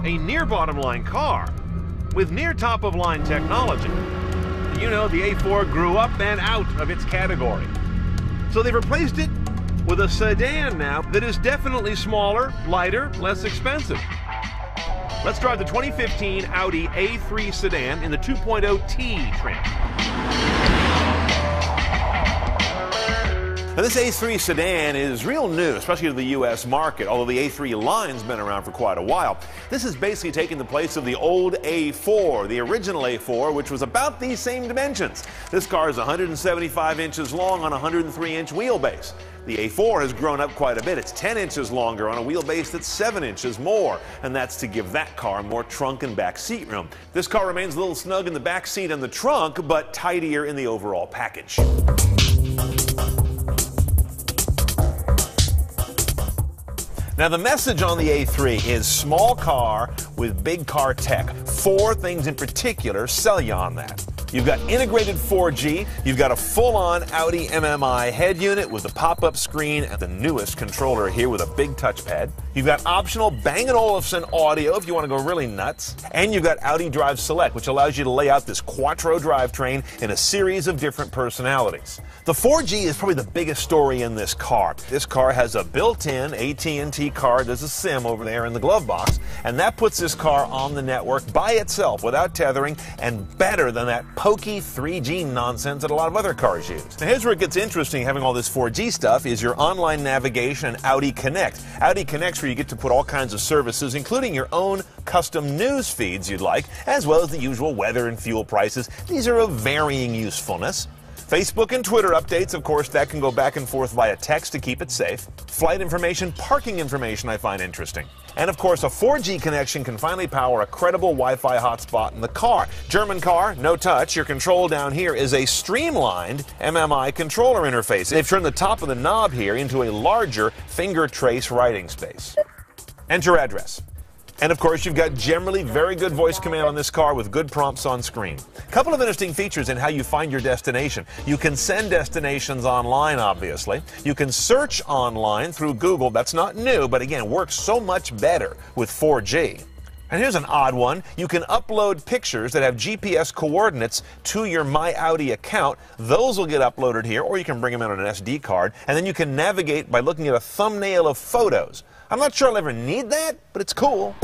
a near bottom line car with near top of line technology. You know, the A4 grew up and out of its category. So they've replaced it with a sedan now that is definitely smaller, lighter, less expensive. Let's drive the 2015 Audi A3 sedan in the 2.0T trim. Now, this A3 sedan is real new, especially to the U.S. market, although the A3 line's been around for quite a while. This is basically taking the place of the old A4, the original A4, which was about these same dimensions. This car is 175 inches long on a 103-inch wheelbase. The A4 has grown up quite a bit. It's 10 inches longer on a wheelbase that's 7 inches more, and that's to give that car more trunk and back seat room. This car remains a little snug in the back seat and the trunk, but tidier in the overall package. Now, the message on the A3 is small car with big car tech. 4 things in particular sell you on that. You've got integrated 4G, you've got a full-on Audi MMI head unit with a pop-up screen and the newest controller here with a big touchpad. You've got optional Bang & Olufsen audio if you want to go really nuts. And you've got Audi Drive Select, which allows you to lay out this Quattro drivetrain in a series of different personalities. The 4G is probably the biggest story in this car. This car has a built-in AT&T card. There's a SIM over there in the glove box, and that puts this car on the network by itself without tethering and better than that pokey 3G nonsense that a lot of other cars use. Now, here's where it gets interesting having all this 4G stuff is your online navigation and Audi Connect. Audi Connect's where you get to put all kinds of services, including your own custom news feeds you'd like, as well as the usual weather and fuel prices. These are of varying usefulness. Facebook and Twitter updates, of course, that can go back and forth via text to keep it safe. Flight information, parking information I find interesting. And of course, a 4G connection can finally power a credible Wi-Fi hotspot in the car. German car, no touch. Your control down here is a streamlined MMI controller interface. They've turned the top of the knob here into a larger finger trace writing space. Enter address. And of course, you've got generally very good voice command on this car with good prompts on screen. A couple of interesting features in how you find your destination. You can send destinations online, obviously. You can search online through Google. That's not new, but again, works so much better with 4G. And here's an odd one. You can upload pictures that have GPS coordinates to your My Audi account. Those will get uploaded here, or you can bring them in on an SD card, and then you can navigate by looking at a thumbnail of photos. I'm not sure I'll ever need that, but it's cool.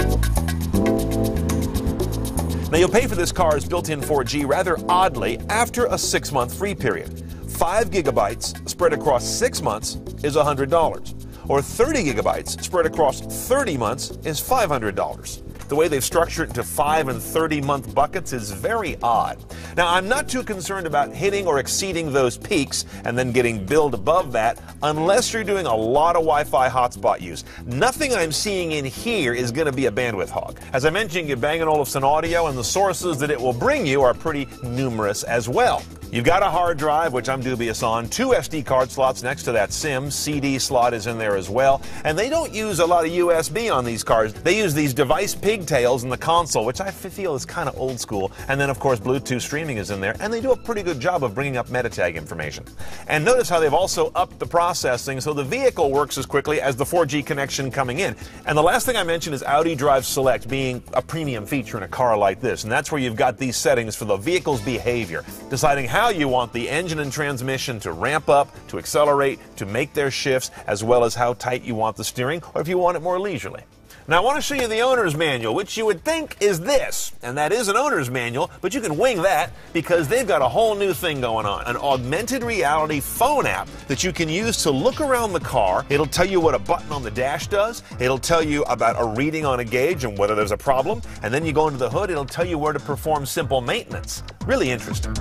Now, you'll pay for this car's built-in 4G rather oddly after a 6-month free period. 5 gigabytes spread across 6 months is $100, or 30 gigabytes spread across 30 months is $500. The way they've structured it into 5 and 30-month buckets is very odd. Now, I'm not too concerned about hitting or exceeding those peaks and then getting billed above that unless you're doing a lot of Wi-Fi hotspot use. Nothing I'm seeing in here is going to be a bandwidth hog. As I mentioned, you get Bang & Olufsen audio, and the sources that it will bring you are pretty numerous as well. You've got a hard drive, which I'm dubious on, 2 SD card slots next to that SIM, CD slot is in there as well, and they don't use a lot of USB on these cars. They use these device pigtails in the console, which I feel is kind of old school, and then of course Bluetooth streaming is in there, and they do a pretty good job of bringing up meta-tag information. And notice how they've also upped the processing so the vehicle works as quickly as the 4G connection coming in. And the last thing I mentioned is Audi Drive Select being a premium feature in a car like this, and that's where you've got these settings for the vehicle's behavior, deciding how you want the engine and transmission to ramp up, to accelerate, to make their shifts, as well as how tight you want the steering, or if you want it more leisurely. Now, I want to show you the owner's manual, which you would think is this, and that is an owner's manual, but you can wing that because they've got a whole new thing going on, an augmented reality phone app that you can use to look around the car. It'll tell you what a button on the dash does. It'll tell you about a reading on a gauge and whether there's a problem, and then you go into the hood, it'll tell you where to perform simple maintenance. Really interesting.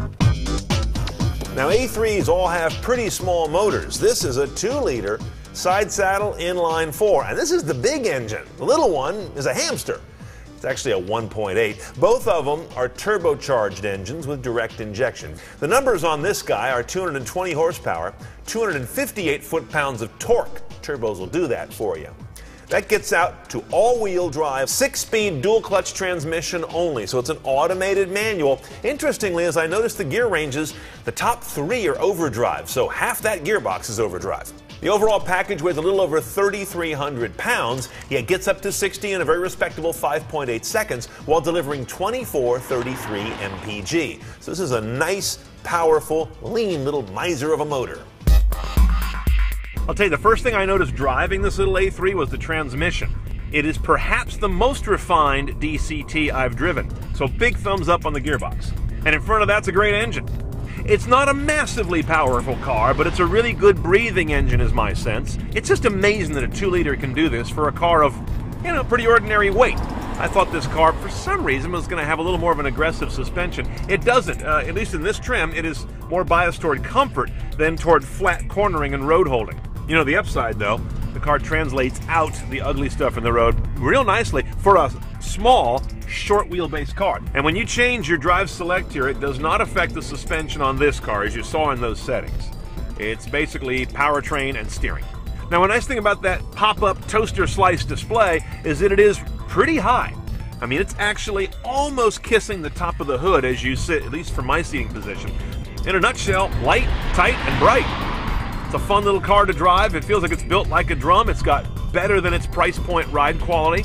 Now, A3s all have pretty small motors. This is a 2-liter side saddle inline 4, and this is the big engine. The little one is a hamster. It's actually a 1.8. Both of them are turbocharged engines with direct injection. The numbers on this guy are 220 horsepower, 258 foot-pounds of torque. Turbos will do that for you. That gets out to all-wheel drive, 6-speed dual-clutch transmission only, so it's an automated manual. Interestingly, as I noticed the gear ranges, the top 3 are overdrive, so half that gearbox is overdrive. The overall package weighs a little over 3,300 pounds, yet gets up to 60 in a very respectable 5.8 seconds while delivering 2433 mpg. So this is a nice, powerful, lean little miser of a motor. I'll tell you, the first thing I noticed driving this little A3 was the transmission. It is perhaps the most refined DCT I've driven, so big thumbs up on the gearbox. And in front of that's a great engine. It's not a massively powerful car, but it's a really good breathing engine is my sense. It's just amazing that a 2-liter can do this for a car of, pretty ordinary weight. I thought this car, for some reason, was going to have a little more of an aggressive suspension. It doesn't. At least in this trim, it is more biased toward comfort than toward flat cornering and road holding. The upside, though, the car translates out the ugly stuff in the road real nicely for a small, short wheelbase car. And when you change your drive select here, it does not affect the suspension on this car, as you saw in those settings. It's basically powertrain and steering. Now, a nice thing about that pop-up toaster slice display is that it is pretty high. I mean, it's actually almost kissing the top of the hood as you sit, at least from my seating position. In a nutshell, light, tight, and bright. It's a fun little car to drive. It feels like it's built like a drum. It's got better than its price point ride quality.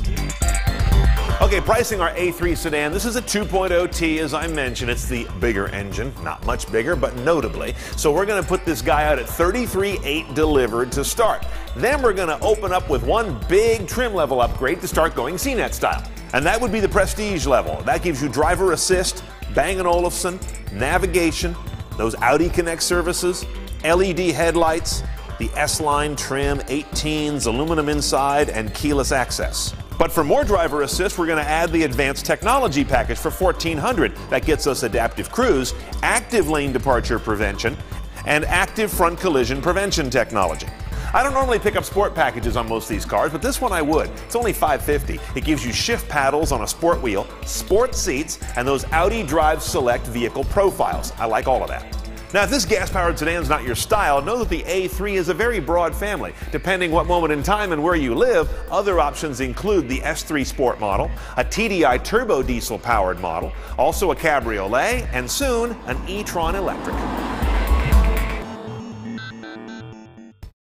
Okay, pricing our A3 sedan. This is a 2.0T, as I mentioned. It's the bigger engine, not much bigger, but notably. So we're going to put this guy out at $33,800 delivered to start. Then we're going to open up with one big trim level upgrade to start going CNET style. And that would be the Prestige level. That gives you driver assist, Bang & Olufsen, navigation, those Audi Connect services, LED headlights, the S-Line trim, 18s, aluminum inside, and keyless access. But for more driver assist, we're going to add the advanced technology package for $1,400. That gets us adaptive cruise, active lane departure prevention, and active front collision prevention technology. I don't normally pick up sport packages on most of these cars, but this one I would. It's only $550. It gives you shift paddles on a sport wheel, sport seats, and those Audi Drive Select vehicle profiles. I like all of that. Now, if this gas-powered sedan is not your style, know that the A3 is a very broad family. Depending what moment in time and where you live, other options include the S3 Sport model, a TDI turbo diesel-powered model, also a cabriolet, and soon an e-tron electric.